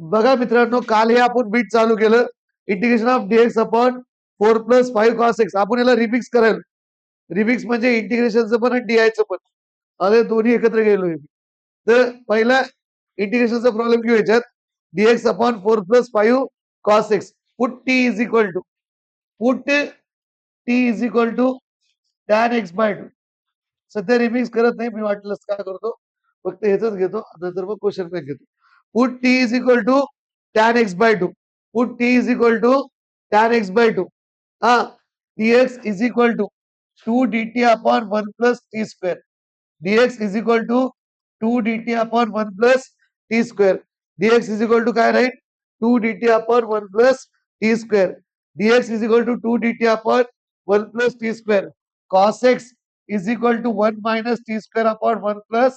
बघा मित्रांनो, काल हे आपण बीट चालू केलं. Integration of dx upon 4 + 5 cos x. आपण याला रिमिक्स करायला. रिमिक्स म्हणजे इंटिग्रेशनचं पण आणि डीआयचं पण. अरे दोन्ही एकत्र गेलोय. तर पहिला इंटिग्रेशनचा प्रॉब्लेम घेऊ याच्यात. dx upon 4 + 5 cos x. Put t is equal to tan x/2. सध्या रिमिक्स करत नाही, मी वाटलंच काय करतो, फक्त ह्याच घेतो, नंतर मग क्वेश्चन बँक घेतो. Put t is equal to tan x/2. Put t is equal to tan x/2. हा, dx is equal to 2 dt upon 1 + t square. dx is equal to 2 dt upon 1 + t square. dx is equal to काय राहील? 2 dt upon 1 + t square. dx is equal to 2 dt upon 1 + t square. cos x is equal to 1 minus t square upon 1 plus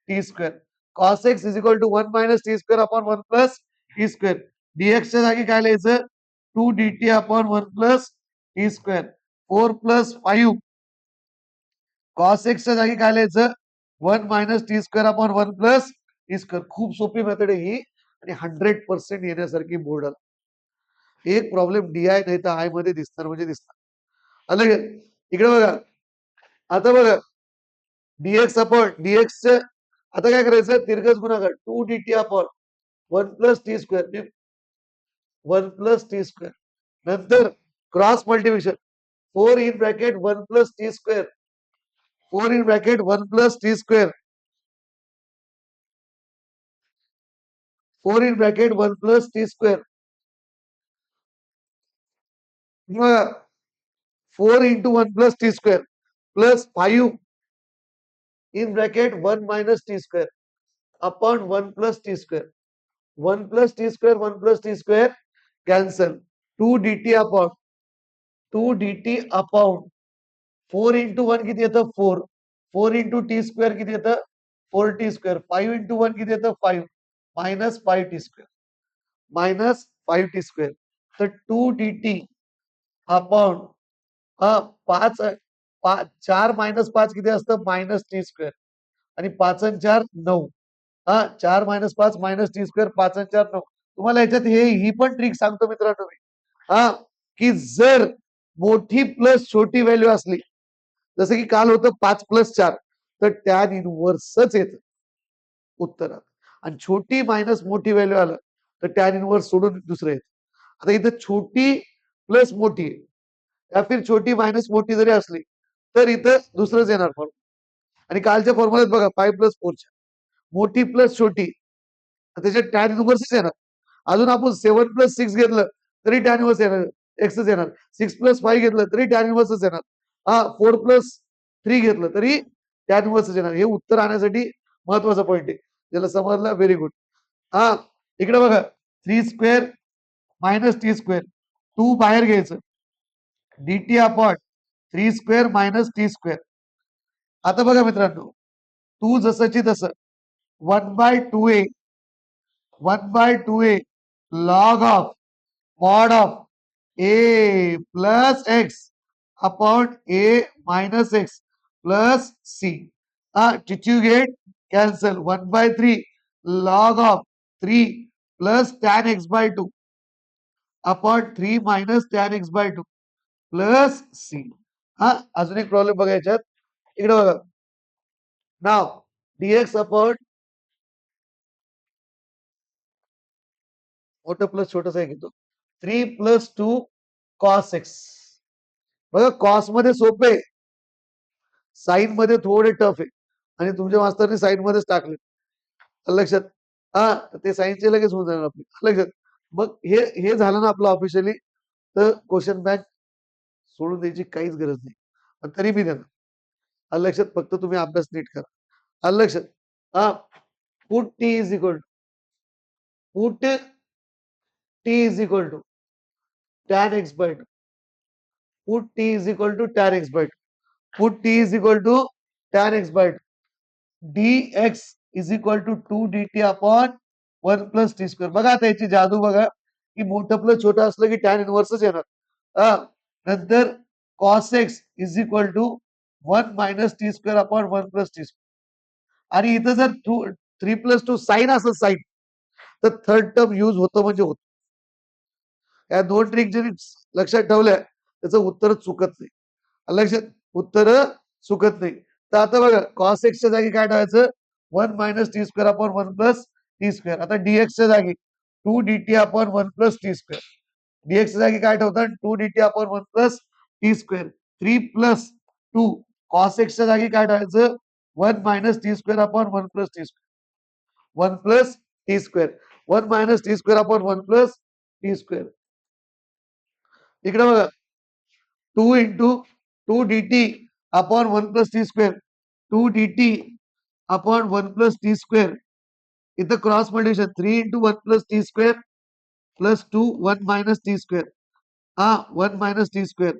t square. Cos x is equal to 1 minus t square upon 1 plus t square. dx च्या जागी काय लिहायचं? 2 dt upon 1 plus t square. 4 plus 5 cos x च्या जागी काय लिहायचं? 1 minus t square upon 1 plus t square. खूप सोपी मेथड आहे ही आणि 100% येण्यासारखी बोर्डाला. एक प्रॉब्लेम डी आय नाही तर आय मध्ये दिसणार म्हणजे दिसणार. अलग इकडे बघा. आता बघा, dx अपॉन dx च आता काय करायचं? तिरकस गुणाकार 2 dt upon 1 + t square. 1 + t square. नंतर cross multiplication 4 in bracket 1 + t square. 4 in bracket 1 + t square. 4 in bracket 1 + t square. 4 into 1 + t square plus 5 in bracket 1 minus t square upon 1 plus t square. 1 plus t square, 1 plus t square cancel. 2 dt upon 2 dt upon 4 into 1 किती येतं? 4. 4 into t square किती येतं? 4t square. 5 into 1 किती येतं? 5. minus 5t square. minus 5t square. तर 2 dt upon 5 4 minus 5 किती असतं? minus t square. आणि 5 आणि 4 9. 4 minus 5 minus t square. 5 आणि 4 9. तुम्हाला याच्यात ही पण ट्रिक सांगतो मित्रांनो मी. की जर मोठी प्लस छोटी व्हॅल्यू असली, जसं की काल होतं 5 + 4, तर टॅन इनव्हर्सच येतं उत्तरात. आणि छोटी मायनस मोठी व्हॅल्यू आलं तर टॅन इनव्हर्स सोडून दुसरं येतं. आता इथं छोटी प्लस मोठी या फिर छोटी मायनस मोठी जरी असली तर इथं दुसरंच येणार फॉर्म. आणि कालच्या फॉर्म्युल्यात बघा 5 + 4 मोठी प्लस छोटी त्याच्यात टॅन इनव्हर्सच येणार. अजून आपण 7 + 6 घेतलं तरी टॅन इनव्हर्स येणार, एक्सच येणार. 6 + 5 घेतलं तरी टॅन इनव्हर्सच येणार. 4 + 3 घेतलं तरी टॅन इनव्हर्सच येणार. हे उत्तर आणण्यासाठी महत्वाचा पॉईंट आहे. ज्याला समजलं व्हेरी गुड. इकडे बघा 3 स्क्वेअर मायनस t स्क्वेअर. 2 बाहेर घ्यायचं. dt upon 3 square minus t square. आता बघा मित्रांनो, 2 जसंची तसं 1/2a 1/2a log of mod of a plus x upon a minus x plus c. Did you get? Cancel. 1/3 log of 3 plus tan x/2 upon 3 minus tan x/2 plus c. अजून एक problem बघा याच्यात. इकडे बघा. नाव dx upon मोठं plus छोटंसं घेतो 3 + 2 cos x. बघा कॉस मध्ये सोपे, साईन मध्ये थोडे टफ आहे आणि तुमच्या मास्तरने साईन मध्येच टाकले. लक्षात. ते साईनचे लगेच होऊन जाणार आपली. लक्षात. मग हे झालं ना आपलं ऑफिशियली, तर क्वेश्चन बँक सोडून द्यायची काहीच गरज नाही. पण तरी मी देणार. लक्षात. फक्त तुम्ही अभ्यास नीट करा. लक्षात. Put T is equal to put t is equal to tan x/2. Put t is equal to tan x/2. Put t is equal to tan x/2. dx is equal to 2 dt upon 1 plus t square. बघा आता याची जादू बघा की मोठं plus छोटं असलं की टॅन इनव्हर्सच येणार. नंतर cos x is equal to 1 minus t square upon 1 plus t square. आणि इथं जर 3 + 2 साइन असेल साइन तर थर्ड टर्म यूज होतं म्हणजे होतं. या दोन ट्रिक जरी लक्षात ठेवल्या त्याचं उत्तर चुकत नाही. लक्षात उत्तर चुकत नाही. तर आता बघा कॉस एक्सच्या जागी काय ठेवायचं 1 minus T square upon 1 plus T square. आता डीएक्सच्या जागी 2 dt upon 1 plus T square. डीएक्सच्या जागी काय ठेवतात 2 dt upon 1 plus T square. 3 plus 2 cos एक्सच्या जागी काय ठेवायचं 1 minus T square upon 1 plus T square. 1 plus T square. 1 minus T square upon 1 plus T square. इकडे बघा 2 into 2 dt upon 1 plus t square. 2 dt upon 1 plus t square. इथं cross multiplication 3 into 1 plus t square plus 2 1 minus t square. 1 minus t square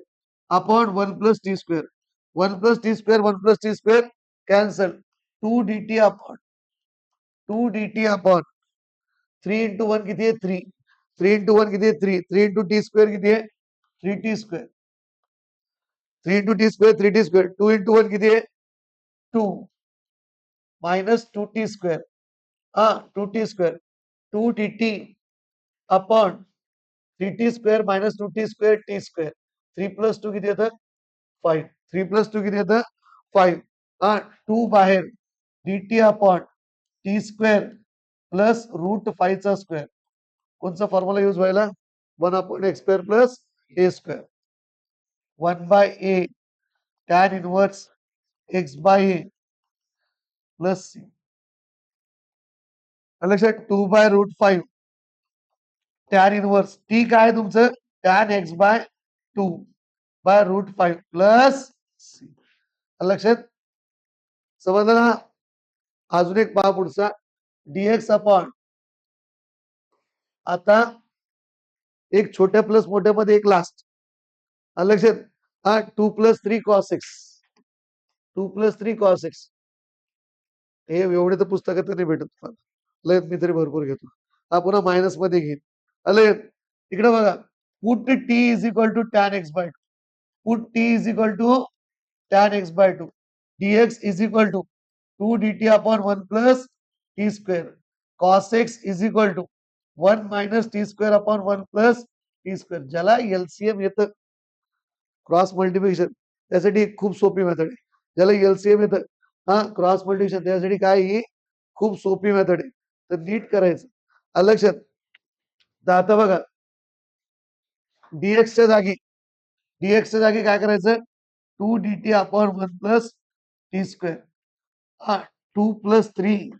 upon 1 plus t square. 1 plus t square 1 plus t square cancel. 2 dt upon 2 dt upon 3 into 1 किती आहे 3. 3 into 1 किती आहे 3. 3 into t square किती आहे 3t square. 3 into t square 3t square. 2 into 1 किती आहे 2 minus 2t square. 2t square. 2 dt upon 3t square minus 2t square t square. 3 plus 2 किती येतं 5. 3 plus 2 किती येतं 5. 2 बाहेर dt upon t square plus root 5 चा स्क्वेअर. कोणचा formula use व्हायला 1 upon x square plus a square. 1 by a tan inverse x by a plus c. लक्षात 2 by root 5 tan inverse T काय आहे तुमचं tan x by 2 by root 5 plus c. लक्षात समजलं ना. अजून एक पहा पुढचा dx अपॉन आता एक छोट्या प्लस मोठ्या मध्ये एक लास्ट लक्षात 2 plus 3 cos x. 2 plus 3 cos x. हे एवढे तर पुस्तकात नाही भेटत तुम्हाला लय मी तरी भरपूर घेतो. पुन्हा मायनस मध्ये घेईन अले इकडे बघा put T is equal to tan X by 2. Put T is equal to tan X by 2. dx is equal to 2 dt upon 1 plus T square. cos x is equal to 1 minus T square upon 1 plus T square. ज्याला LCM येतं cross multiplication त्यासाठी खूप सोपी method आहे. ज्याला LCM येतं cross multiplication त्यासाठी काय ही खूप सोपी मेथड आहे. तर नीट करायचं लक्षात. तर आता बघा डीएक्सच्या जागी काय करायचं 2 dt upon 1 plus T square. 2 plus 3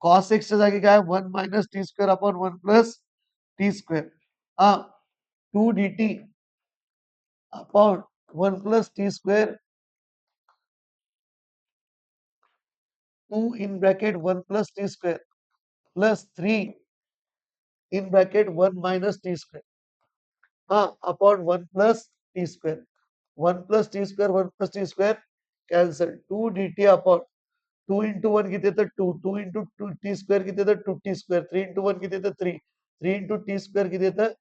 cos एक्सच्या जागी काय 1 minus T square upon 1 plus T square. 2 dt upon 1 plus T square 2 in bracket 1 plus t square plus 3 in bracket 1 minus t square upon 1 plus t square. 1 plus t square 1 plus t square cancel. 2 dt upon 2 into 1 किती येतं 2. 2 into 2 t square किती येतं 2t square. 3 into 1 किती येतं 3. 3 into t square किती येतं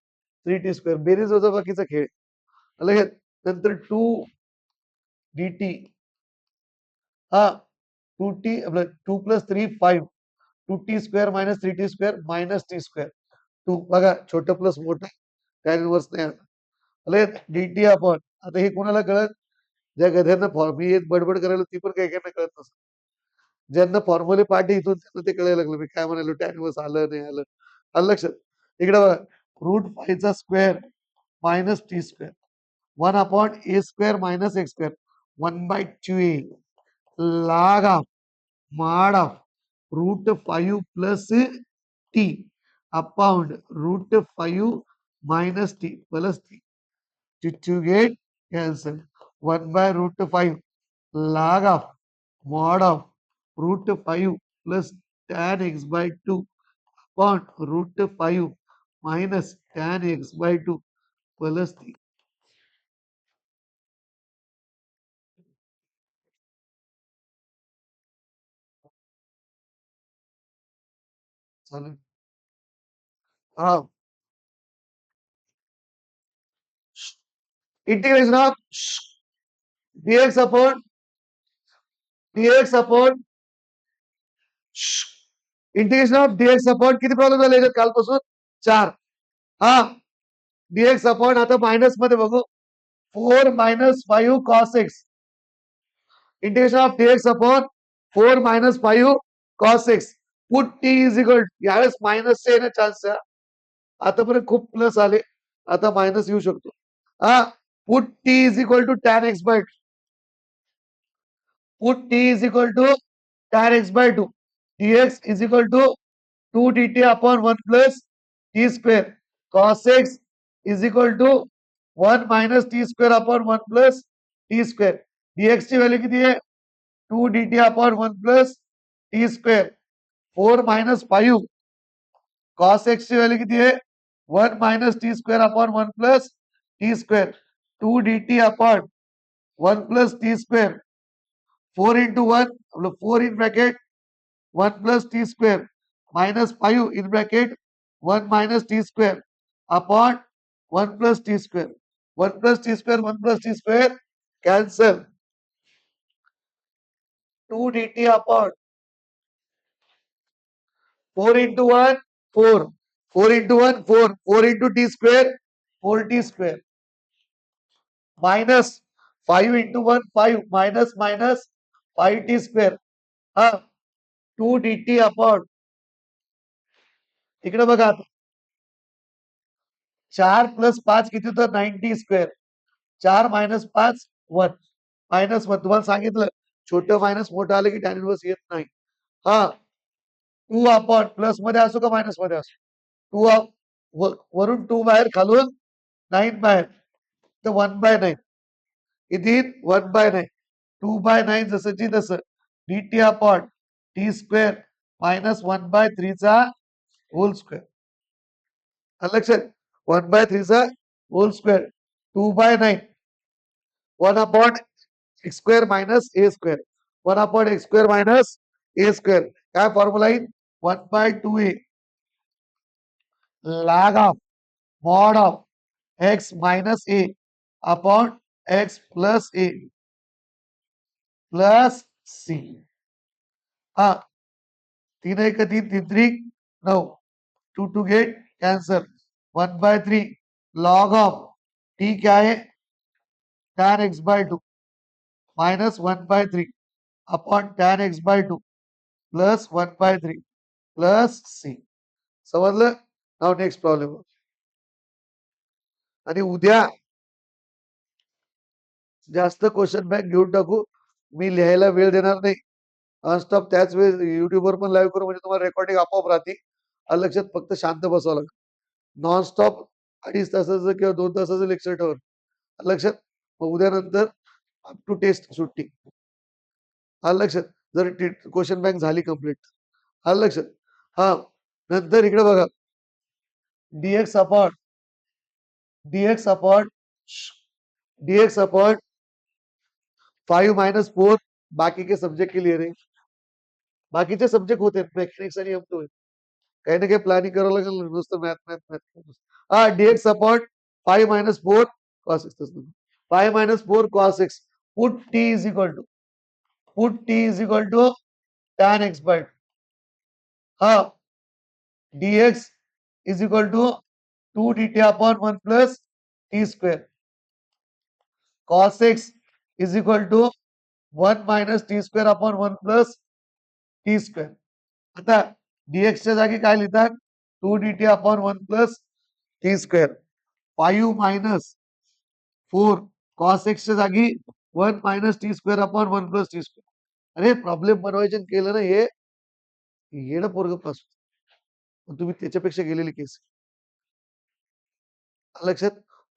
3t square. बेरीज वजाबाकीचा खेळ. अलग नंतर 2 dt 2t 2 plus 3 5. 2t square minus 3t square minus t square. 2 बघा छोटं प्लस मोठं टॅन इनवर्स नाही आला. अलग dt अपॉन आता हे कोणाला कळत ज्या गध्यांना मी एक बडबड करायला ती पण काही काही कळत नसत. ज्यांना फॉर्म्युले पाठ इथून त्यांना ते कळायला लागलं मी काय म्हणालो टॅन इनवर्स आलं नाही आलं. आलं लक्षात. इकडे बघा रूट 5 चा square minus T square 1 upon A square minus X square 1 by 2 log of mod of root 5 plus t upon root 5 minus t plus t. To get cancel 1 by root 5 log of mod of root 5 plus tan x by 2 upon root 5 minus tan x by 2 plus t. चालेल. Integration of dx upon integration of DX upon किती problem झाले याच्यात कालपासून 4. हा dx upon आता minus मध्ये बघू 4 minus 5 cos X. Integration of DX upon 4 minus 5 cos X. Put T is equal यावेळेस मायनसचे येण्या चान्स आहे. आतापर्यंत खूप प्लस आले, आता मायनस येऊ शकतो. हा put T is equal to tan X by put t is equal to tan x by 2. dx is equal to 2 dt upon 1 plus t square. Cos x is equal to 1 minus t square upon 1 plus t square. dx ची value किती आहे 2 dt upon 1 plus t square. 4 minus 5 cos x ची value किती आहे 1 minus t square upon 1 plus t square. 2 dt upon 1 plus t square. 4 into 1, 4 in bracket 1 plus t square minus 5 in bracket 1 minus t square upon 1 plus t square. 1 plus t square, 1 plus t square cancel. 2 dt upon 4 into 1, 4. 4 into 1, 4. 4 into t square, 4t square. Minus 5 into 1, 5. Minus minus 5t square. 2 dt upon इकडे बघा 4 plus 5 किती होतं 90 square. 4 minus 5 1 minus 1. तुम्हाला सांगितलं छोटं minus मोठं आलं की टॅन इनव्हर्स येत नाही. हा 2 अपॉन प्लस मध्ये असो का मायनस मध्ये असो 2 वरून 2 बाहेर खालून 9 बाहेर तर 1 बाय 9 किती 1 बाय 9. 2 बाय 9 जसंची तसं dt upon T square minus 1 by 3 चा होल स्क्वेअर. लक्षात 1 बाय 3 चा whole square 2 by 9 1 upon x square minus a square 1 upon x square minus a square. काय फॉर्म्युला येईल 1 by 2a log of mod of x minus a upon x plus a plus c. हा 3 1 3 3 3 9 2 2 get cancel 1 by 3 log of T क्या है tan x by 2 minus 1 by 3 upon tan x by 2 plus 1 by 3 plus c. समजलं. नाव next problem. आणि उद्या जास्त question bank घेऊन टाकू. मी लिहायला वेळ देणार नाही. नॉनस्टॉप त्याच वेळेस युट्यूबवर पण लाईव्ह करू म्हणजे तुम्हाला रेकॉर्डिंग आपोआप राहते. लक्षात फक्त शांत बसावं लागतं. नॉनस्टॉप 2.5 तासाचं किंवा 2 तासाचं लेक्चर ठेवून लक्षात. मग उद्यानंतर अप टू टेस्ट सुट्टी. लक्षात जर क्वेश्चन बँक झाली कम्प्लीट. लक्षात. हा नंतर इकडे बघा DX upon DX upon DX upon 5 minus 4 बाकी के सब्जेक्ट के लिए रे. बाकीचे सब्जेक्ट होते मेकॅनिक्स आणि एम2 काही ना काही प्लॅनिंग करावं लागेल नुसतं math math math. DX upon 5 minus 4 cos X 5 minus 4 cos X. Put T is equal to tan x by 2. हा dx is equal to 2 dt upon 1 plus t square. Cos x is equal to 1 minus t square upon 1 plus t square. आता dx च्या जागी काय लिहितात 2 dt upon 1 plus t square. 5 minus 4 cos x च्या जागी 1 minus t square upon 1 plus t square. अरे problem बनवायचे केलं ना हे येणं पोरग पास तुम्ही त्याच्यापेक्षा गेलेली केस. लक्षात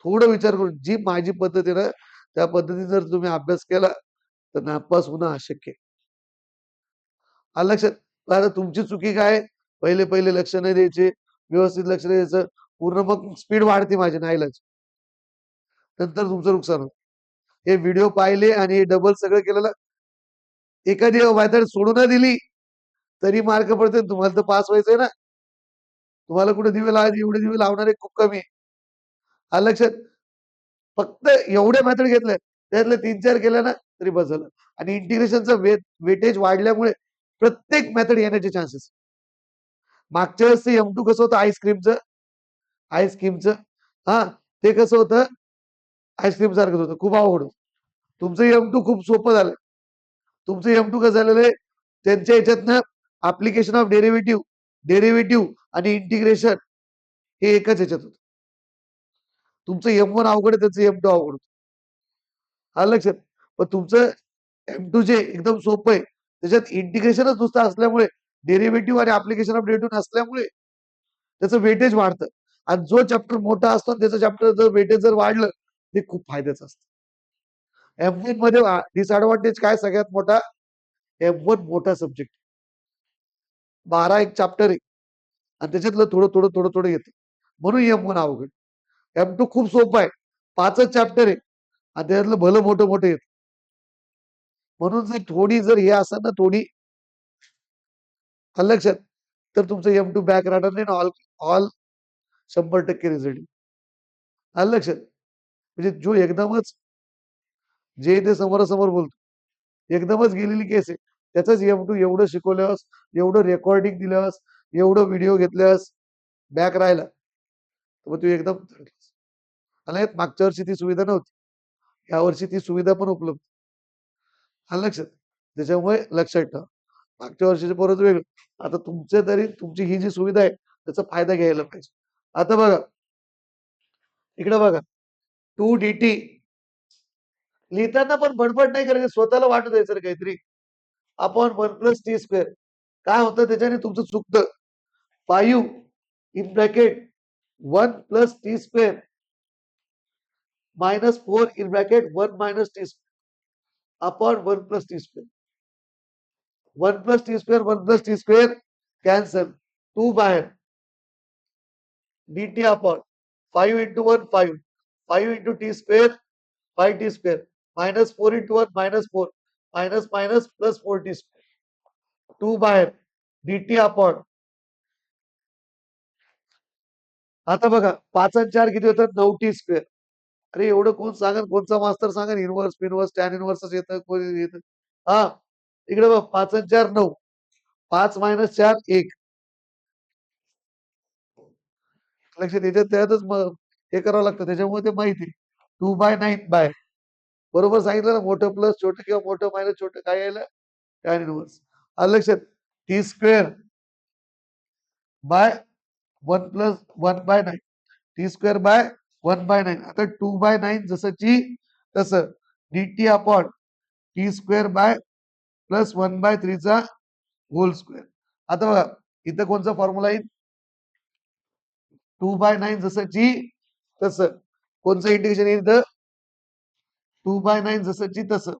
थोडं विचार करून जी माझी पद्धत आहे ना त्या पद्धतीने जर तुम्ही अभ्यास केला तर नापास होणं अशक्य आहे. लक्षात आता तुमची चुकी काय पहिले पहिले लक्ष नाही द्यायचे व्यवस्थित लक्ष द्यायचं पूर्ण मग स्पीड वाढते माझी नाईलाज. नंतर तुमचं नुकसान होतं. हे व्हिडिओ पाहिले आणि डबल सगळं केलेलं एखादी मेथड सोडून दिली तरी मार्क पडते. तुम्हाला तर पास व्हायचंय ना. तुम्हाला कुठे दिवे लावायचे एवढे दिवे लावणारे खूप कमी आहे. लक्षात फक्त एवढे मेथड घेतले त्यातले 3-4 केल्या ना तरी बस झालं. आणि इंटिग्रेशनचं वेटेज वाढल्यामुळे प्रत्येक मेथड येण्याचे चान्सेस मागच्या वेळेस M2 कसं होतं आईस्क्रीमचं हा ते कसं होतं आईस्क्रीम सारखंच होतं, खूप अवघड होतं. तुमचं M2 खूप सोपं झालं. तुमचं M2 कसं झालेलं आहे त्यांच्या याच्यातनं ऍप्लिकेशन ऑफ डेरिव्हेटिव्ह आणि इंटिग्रेशन हे एकाच याच्यात होतं. तुमचं M1 अवघड आहे, त्याचं M2 अवघड होतं. आलं लक्षात. पण तुमचं M2 जे एकदम सोपं आहे त्याच्यात इंटिग्रेशनच नुसतं असल्यामुळे डेरिव्हेटिव्ह आणि ऍप्लिकेशन ऑफ डेरिव्हेटिव्ह नसल्यामुळे त्याचं वेटेज वाढतं. आणि जो चॅप्टर मोठा असतो त्याचं चॅप्टर जर वेटेज जर वाढलं ते खूप फायद्याचं असतं. M1 मध्ये डिसएडव्हान्टेज काय सगळ्यात मोठा M1 मोठा सब्जेक्ट 12 एक चॅप्टर आहे आणि त्याच्यातलं थोडं थोडं थोडं थोडं येतं म्हणून M1 अवघड. M2 खूप सोपं आहे 5च चॅप्टर आहे आणि त्याच्यातलं भलं मोठं मोठं येतं. म्हणून जर थोडी जर हे असेल ना थोडी लक्षात तर तुमचं M2 बॅक राहणार नाही ना ऑल 100% रिझल्ट आलं लक्षात. म्हणजे जो एकदमच जे ते समोरासमोर बोलतो एकदमच गेलेली केस आहे त्याचाच M2 एवढं शिकवल्यास एवढं रेकॉर्डिंग दिल्यास एवढं व्हिडिओ घेतल्यास बॅक राहिला मग तू एकदम आणि मागच्या वर्षी ती सुविधा नव्हती यावर्षी ती सुविधा पण उपलब्ध आलं लक्षात. त्याच्यामुळे लक्षात ठेवा मागच्या वर्षीचे परत वेगळं आता तुमचे तरी तुमची ही जी सुविधा आहे त्याचा फायदा घ्यायला पाहिजे. आता बघा इकडे बघा 2dt लिहिताना पण बडबड नाही करायचं स्वतःला वाटू द्यायचं रे काहीतरी अपॉन 1+t². काय होतं त्याच्याने तुमचं चुकतं 5 in bracket 1+t² -4 in bracket 1 - t² upon 1+t². 1+t², 1+t² cancel 2 बाहेर dt upon 5 × 1 5 5 × t² 5t² -4 × 1 -4 minus plus 4t² 2 बाहेर dt अपॉन आता बघा 5 आणि 4 किती होतात 9t². अरे एवढं कोण सांगा कोणचा मास्तर सांगा इनवर्स पिनवर्स टॅन इनवर्सच येतं कोणी येतं हा इकडे बघ 5 आणि 4 9 5 - 4 1 लक्षात येतात त्यातच मग हे करावं लागतं त्याच्यामुळे ते माहिती 2/9 बाय बरोबर सांगितलं ना मोठं प्लस छोटं किंवा मोठं मायनस छोटं काय यायला टॅन इनवर्स आलं लक्षात t² बाय 1+1/9 t² बाय 1/9 आता 2/9 जसंची तसं dt upon t² bye plus 1/3 चा होल स्क्वेअर. आता बघा इथं कोणचा फॉर्म्युला येईल 2/9 जसंची तसं कोणचं इंटिग्रेशन येईल इथं 2/9 जसंची तसं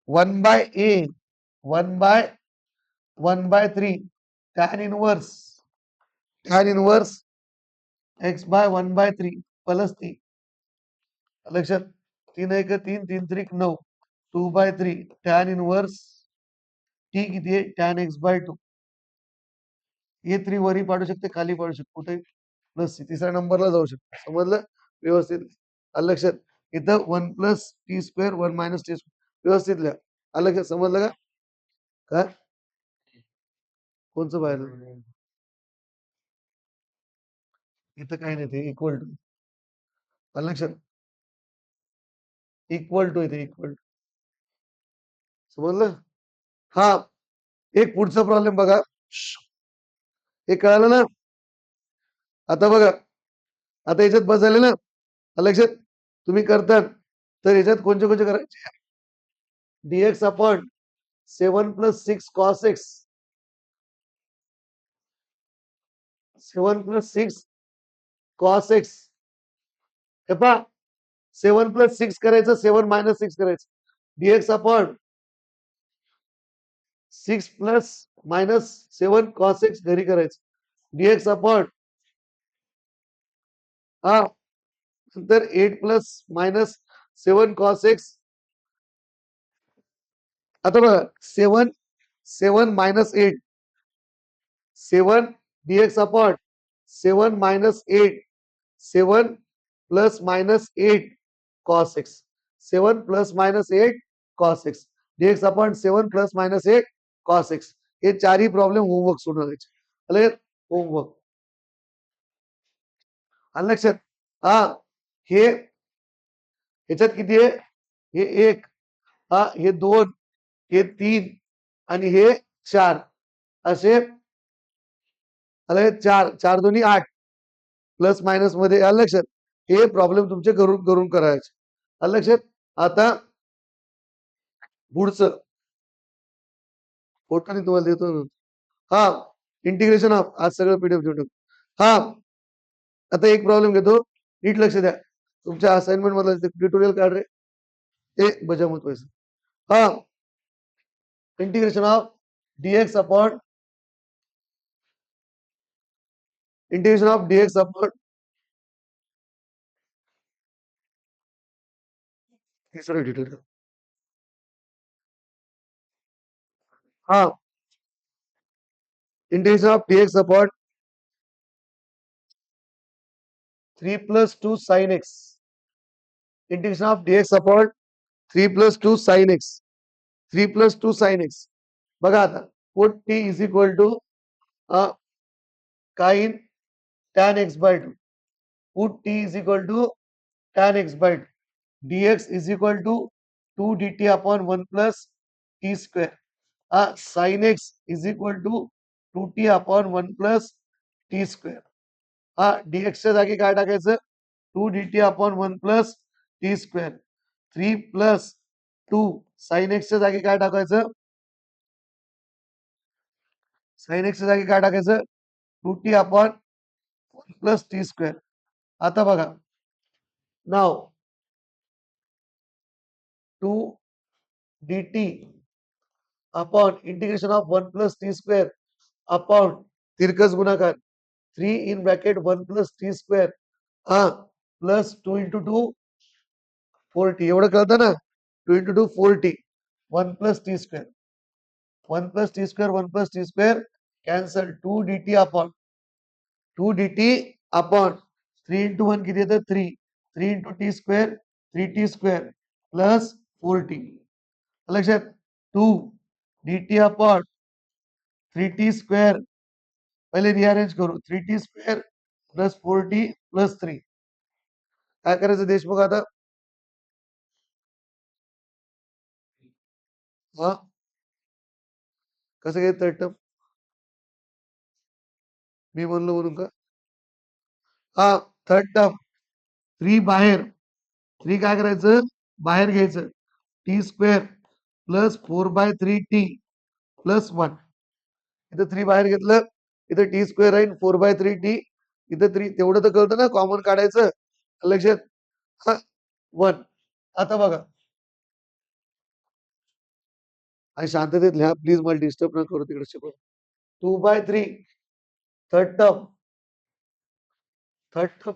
1/a 1/3 tan inverse x/1/3 plus 3 लक्षात 3 1 3 3 3 9 2/3 tan इनवर्स t किती आहे tan x/2 हे 3 वरी पाडू शकते खाली पाडू शकते कुठे प्लस तिसऱ्या नंबरला जाऊ शकते समजलं व्यवस्थित आलं लक्षात इथं 1+t² 1 - t² व्यवस्थित लिहा आलं लक्षात समजलं का काय कोणचं बाहेर इथं काही नाही ते इक्वल टू आलं लक्षात इक्वल टू इथे इक्वल टू समजलं हा एक पुढचा प्रॉब्लेम बघा हे कळालं ना आता बघा आता याच्यात बस झाले ना लक्षात तुम्ही करतात तर याच्यात कोणते कोणते करायचे dx upon 7 + 6 cos x 7 + 6 cos x हे पहा 7 + 6 करायचं 7 - 6 करायचं dx अपॉन 6 + -7 cos x घरी करायचं dx अपॉन हा नंतर 8 + -7 cos x आता बघा 7 7 - 8 7 dx upon 7 - 8 7 +-8 cos x 7 +-8 cos x dx upon 7 +-8 cos x हे चारही प्रॉब्लेम होमवर्क सोडवायचे. आलं होमवर्क आलं लक्षात. हा हे ह्याच्यात किती आहे? हे 1, हा हे 2, हे 3 आणि हे 4 असे. आलं 4 4 दोन्ही 8 प्लस मायनस मध्ये. आलं लक्षात. हे प्रॉब्लेम तुमचे करून करून करायचे. आलं लक्षात. आता पुढचं फोटो मी तुम्हाला देतो ना. हा इंटिग्रेशन ऑफ आज सगळं पीडीएफ घेऊन टाकू. हा आता एक प्रॉब्लेम घेतो, नीट लक्ष द्या. तुमच्या असाइनमेंट मधला ट्युटोरियल काढ रे. ते बजा महत्वाचं. हा integration of dx upon integration of dx upon तिसरं ट्युटोरियल. हा integration of dx upon 3 plus 2 sin x. Integration of dx upon 3 plus 2 sin x. 3 plus 2 sin x. बघा आता put t is equal to sin tan x by 2. Put t is equal to tan x by 2. dx is equal to 2 dt upon 1 plus t square. Sin x is equal to 2t upon 1 plus t square. dx च्या जागी काय टाकायचं? 2 dt upon 1 plus t square. 3 plus 2 sin x च्या जागी काय टाकायचं? sin x च्या जागी काय टाकायचं? 2t upon 1 plus t square. आता बघा नाव 2 dt upon integration of 1 plus T square upon तिरकस गुणाकार 3 in bracket 1 plus T square plus 2 into 2 4t. एवढं कळतं ना. 2 into 2 4t 1 plus T square 1 plus T square 1 plus T square cancel 2 dt upon 2 dt upon 3 into 1 किती येतं 3 3 into T square 3t square plus 4t. लक्षात 2 dt upon 3t square पहिले rearrange करू 3t square plus 4t plus 3. काय करायचं देशमुख आता? हा कसं काय थर्ड टर्म मी म्हणलो म्हणून का? हा थर्ड टर्म 3 बाहेर 3 काय करायचं बाहेर घ्यायचं T square plus 4/3t plus 1. इथं 3 बाहेर घेतलं इथं टी स्क्वेअर राहील 4/3t इथं 3 तेवढं तर कळतं ना कॉमन काढायचं. लक्षात 1. आता बघा आणि शांततेत लिहा प्लीज मला डिस्टर्ब न करू तिकडे शिकव. 2/3 थर्ड टर्म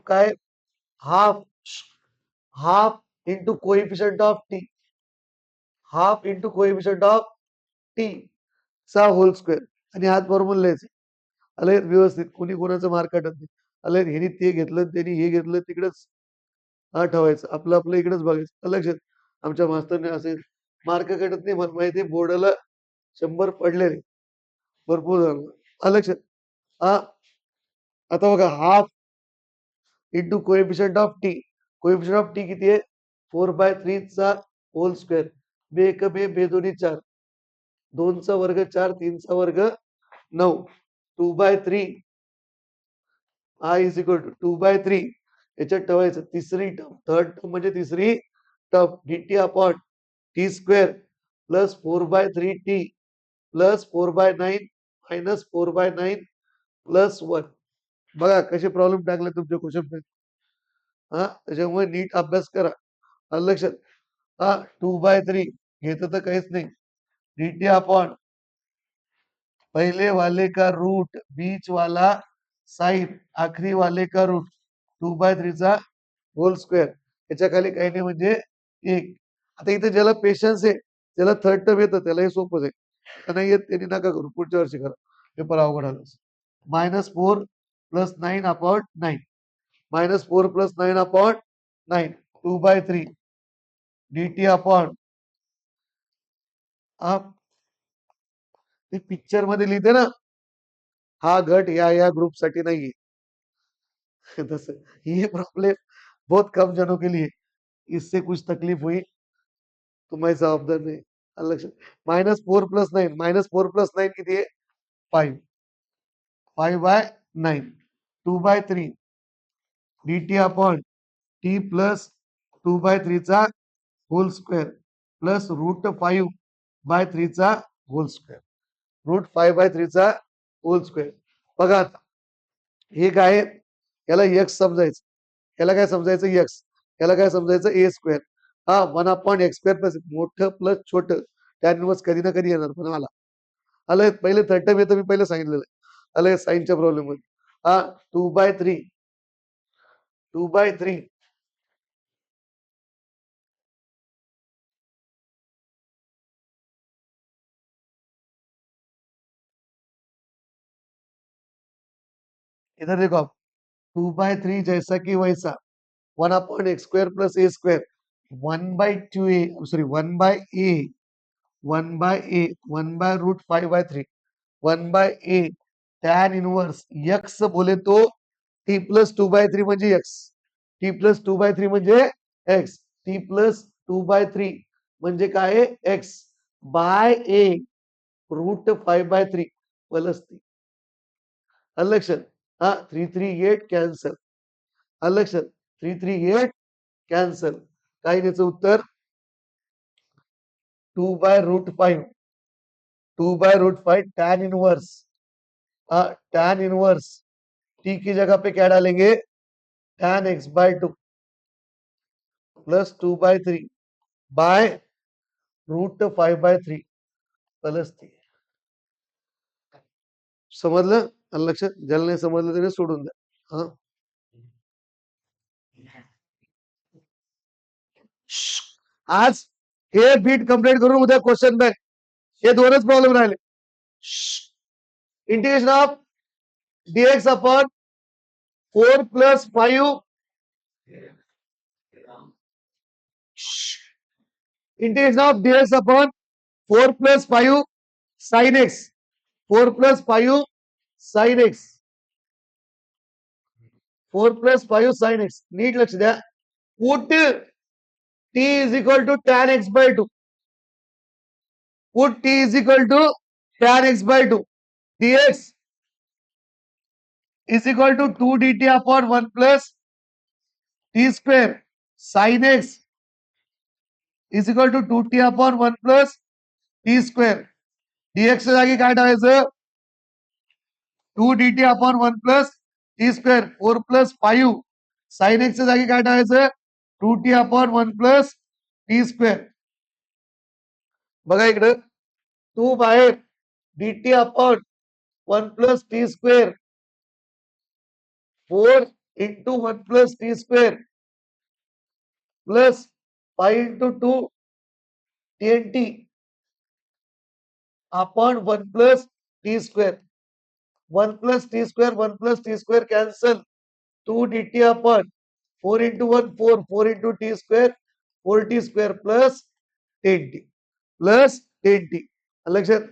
काय half half into coefficient of T half into coefficient of T चा होल स्क्वेअर आणि हात फॉर्म्युला लिहायचे. आले व्यवस्थित कोणी कोणाचं मार्क काढत नाही. आले ह्यानी ते घेतलं त्यांनी हे घेतलं तिकडेच ठेवायचं आपलं आपलं इकडेच बघायचं. लक्षात आमच्या मास्तरने असे मार्क काढत नाही मला माहिती बोर्डाला 100 पडलेले भरपूर झालं. लक्षात आता बघा half into coefficient of T coefficient of T किती आहे 4/3 चा होल स्क्वेअर बे एक बे बे दोन्ही 4 2 चा वर्ग 4 3 चा वर्ग 9 2/3 इज इक्वल टू 2/3 याच्यात ठेवायचं तिसरी टर्म थर्ड टर्म म्हणजे तिसरी term dt upon T square plus 4/3t plus 4/9 minus 4/9 plus 1. बघा कसे प्रॉब्लेम टाकले तुमच्या क्वेश्चन. त्याच्यामुळे नीट अभ्यास करा. लक्षात 2/3 घेतं तर काहीच नाही dt अपॉन पहले वाले का रूट बीच वाला साइन आखरी वाले का रूट 2/3 चा होल स्क्वेअर याच्या खाली काही नाही म्हणजे 1. आता इथे ज्याला पेशन्स आहे त्याला थर्ड टर्म येतं त्याला हे सोपं आहे. नाही येत त्यांनी नका करू पुढच्या वर्षी करा पेपर अवघड आलं. -4 plus 9 upon 9 -4 plus 9 upon 9 2/3 dt upon ते पिक्चर मध्ये लिहिते ना, हा गट या ग्रुपसाठी नाहीये. तसं ये प्रॉब्लम बहुत कम जनों के लिए, इससे कुछ तकलीफ हुई तो मैं जबाबदार नहीं. लक्षात. -4 + 9, -4 + 9 किती आहे? 5. 5/9. 2/3 dt अपॉन t प्लस 2/3 चा होल स्क्वेअर प्लस √5/3 चा होल स्क्वेअर. √5/3 चा होल स्क्वेअर. बघा आता हे काय आहे? याला x समजायचं, याला काय समजायचं x, याला काय समजायचं a स्क्वेअर. हा 1/x² प्लस मोठं प्लस छोटं टॅन इनव्हर्स कधी ना कधी येणार. पण मला आलं पहिले थर्ड टर्म येतं, मी पहिले सांगितलेलं आहे. आलं साईनच्या प्रॉब्लेम मध्ये. हा 2/3 इधर देखो आप 2/3 जैसा कि वैसा 1/x² plus a² 1/2a sorry 1/a 1/√5/3 1/a tan inverse x बोले तो t प्लस 2/3 म्हणजे x, t प्लस 2/3 म्हणजे x, t प्लस 2/3 म्हणजे काय x बाय a √5/3 प्लस 3. लक्षात. हा 338 कॅन्सल. लक्षात. 338 कॅन्सल. काय त्याचं उत्तर 2/√5 2/√5 टैन इनवर्स टैन इनवर्स टी की जगह पे क्या डालेंगे टैन x/2 प्लस 2/3 बाय √5/3 प्लस 3. समजलं? लक्षात. ज्याला नाही समजलं त्याने सोडून द्या. हा आज हे बीट कंप्लीट करून उद्या क्वेश्चन बँक, हे दोनच प्रॉब्लेम राहिले. Integration of dx upon 4 + 5 integration of dx upon 4 + 5 sin x 4 + 5 sin x 4 + 5 sin x. नीट लक्ष द्या. Put t is equal to tan x/2. Put t is equal to tan x/2 dx is equal to 2 dt upon 1 plus t square sin x is equal to 2t upon 1 plus t square. dx च्या जागी काय टाकायचं 2 dt upon 1 plus t square 4 plus 5 sin x च्या जागी काय टाकायचं 2t upon 1 plus t square. बघा इकडं 2 बाहेर dt upon 1 plus t square 4 into 1 plus t square plus 5 into 2 tnt upon 1 plus t square. 1 plus t square 1 plus t square cancel. 2 dt upon 4 into 1 4 4 into t square 4t square plus 10t plus 10t. लक्षात.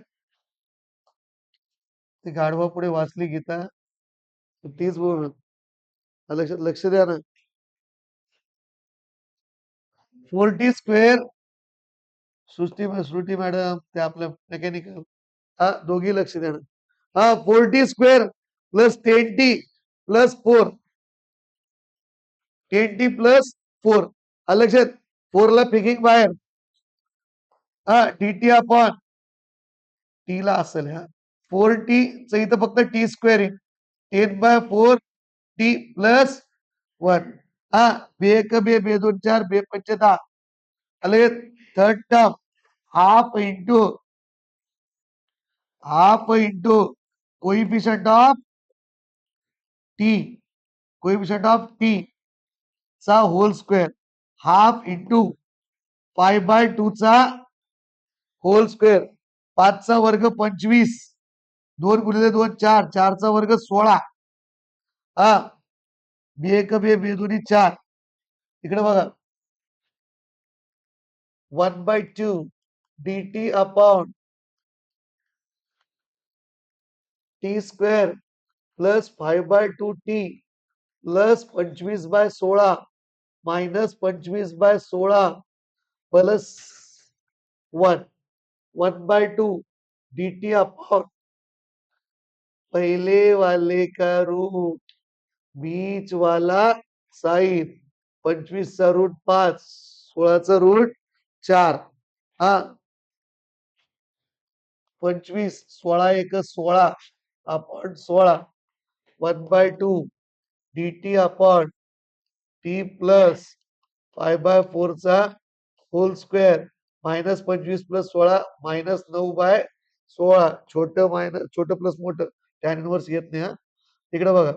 ते गाढवा पुढे वाचली गीता तीच बोल. लक्षात लक्ष द्या ना. 4t स्क्वेअर श्रुती मॅडम ते आपलं मेकॅनिकल हा दोघी लक्ष द्या ना. हा 4t square plus 10t plus 4 10t plus 4 लक्षात. 4 ला फिकिंग बाहेर हा dt अपॉन टी ला असेल हा 4t च इथं फक्त टी स्क्वेअर आहे 10/4 टी प्लस 1 हा बे एक बे बे 2 4 बे 5 10. अलग third term half into coefficient of T coefficient of T चा होल स्क्वेअर हाफ इंटू 5/2 चा होल स्क्वेअर 5 चा वर्ग 25 2 × 2 4 4 चा वर्ग 16 हा बे एक बे बे 2 4 इकडे बघा 1/2 dt upon T square plus 5/2t plus 25/16 minus 25/16 plus 1/2 dt upon पहले वाले का रूट बीच वाला साइन 25चा रूट 5 16चा रूट 4 हा 25 16 एक 16 upon 16 1/2 dt upon T plus 5/4 चा whole square minus 25 plus 16 minus 9/16 छोटं प्लस मोठं टॅन इनवर्स येत नाही हा इकडे बघा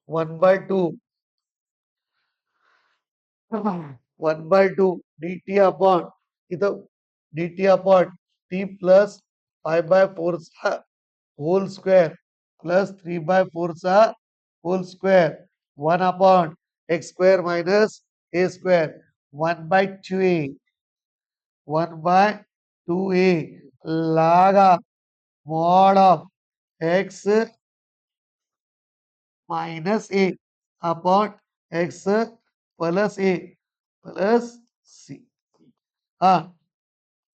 1/2 1/2 dt अपॉन इथं dt अपॉन टी प्लस 5/4 चा होल स्क्वेअर प्लस 3/4 चा whole square 1 upon x square minus a square 1/2a 1/2a log of mod of x minus a upon x plus a plus c. Ah,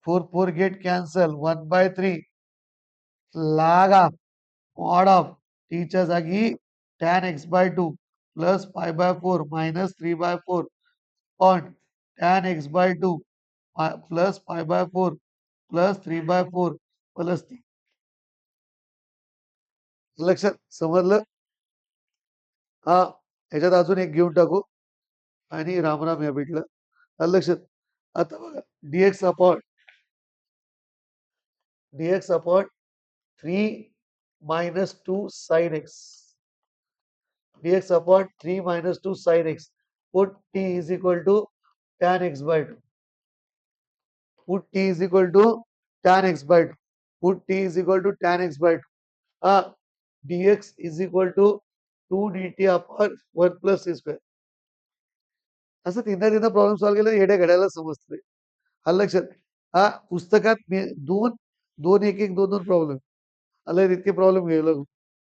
4 get cancel 1/3 log of mod of t च्या जागी tan x/2 plus 5/4 minus 3/4 on tan x/2 plus 5/4 plus 3/4 plus 3. लक्षात समजलं हा ह्याच्यात अजून एक घेऊन टाकू आणि रामराम या भेटलं आलं लक्षात आता बघा dx upon 3 minus 2 sin x dx upon 3 minus 2 sin x put t is equal to tan x/2 put t is equal to tan x/2 put t is equal to tan x/2 dx is equal to 2 dt upon 1 plus c square असं तीनदा problem solve केलं येड्या घड्याला समजतंय आलं लक्षात पुस्तकात दोन दोन एक एक दोन दोन प्रॉब्लेम आलं इतके प्रॉब्लेम गेलो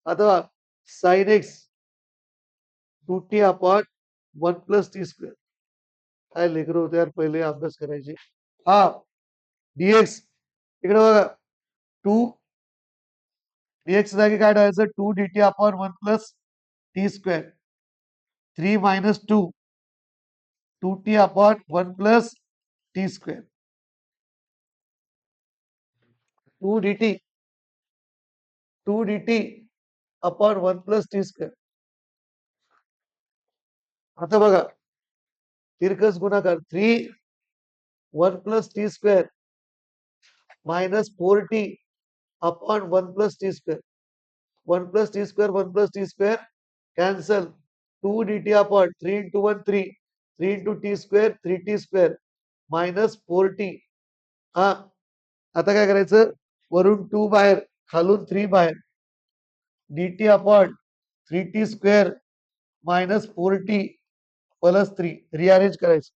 आता sine x 2t upon 1 plus T square काय लेकर होते यार पहिले अभ्यास करायचे हा डीएक्स इकडे बघा 2 डीएक्स जागी काय ठेवायचं 2 dt upon 1 plus T square 3 minus 2 2t upon 1 plus t square 2 dt upon 1 plus t square आता बघा तिरकस गुणाकार 3 1 plus t square minus 4t upon 1 plus t square 1 plus t square 1 plus t square cancel 2 dt upon 3 into 1 3 3 into t square 3t square minus 4t हा आता काय करायचं वरून 2 बाहेर खालून 3 बाहेर dt upon 3t square minus 4t plus 3 rearrange करायचं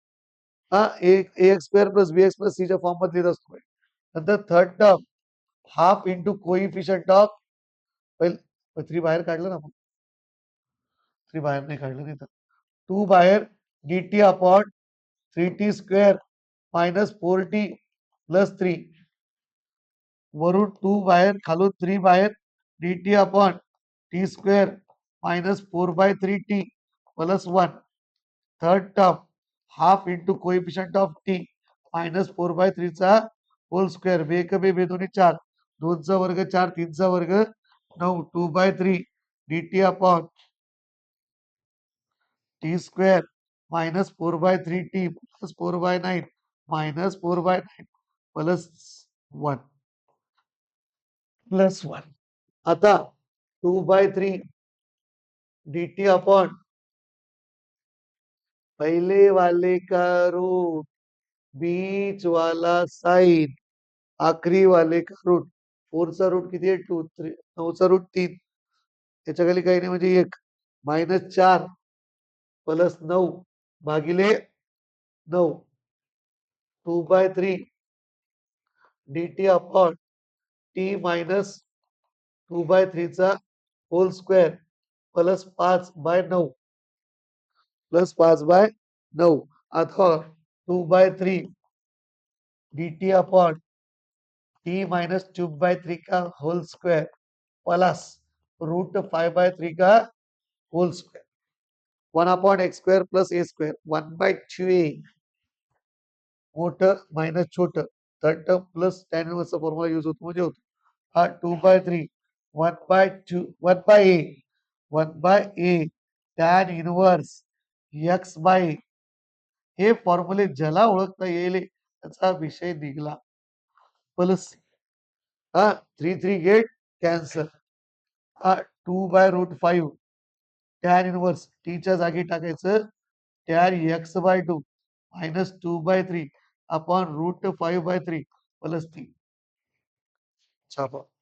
ax square plus bx plus c च्या फॉर्म मध्ये लिहित असतो नंतर third term half into coefficient of पहिले 3 बाहेर काढलं ना आपण 3 बाहेर नाही काढलं नाही तर 2 बाहेर dt upon 3t square minus 4t plus 3 वरून 2 बाहेर खालून 3 बाहेर dt upon t square minus 4/3t plus 1 third term half into coefficient of t minus 4/3 चा होल स्क्वेअर बेक बे बे दोन्ही 4 2चा वर्ग 4 3चा वर्ग 9 2/3 dt upon t square minus 4/3t plus 4/9 minus 4/9 plus 1 plus 1 आता 2/3 dt अपॉन पहले वाले का रूट बीच वाला साइन आखरी वाले का रूट 4 चा रूट किती आहे 2 3 9 चा रूट 3 त्याच्या खाली काही नाही म्हणजे 1 मायनस 4 प्लस 9 भागिले 9 2/3 dt अपॉन t मायनस 2/3 चा होल स्क्वेअर प्लस 5/9 प्लस 5/9 अथवा 2/3 dt अपॉन t माइनस 2/3 का होल स्क्वेअर प्लस √5/3 का hole square 1/x² plus a² 1/2a मोठं मायनस छोटं थर्ड टर्म प्लस tan इनव्हर्सचा फॉर्म्युला यूज होतो म्हणजे होतो हा 2/3 1/2 1/a tan इनव्हर्स x/a हे फॉर्म्युले ज्याला ओळखता येईल त्याचा विषय निघला प्लस हा 3 गेट कॅन्सल हा 2/√5 tan इनव्हर्स t च्या जागी टाकायचं tan x/2 minus 2/3 upon √5/3 plus t छापा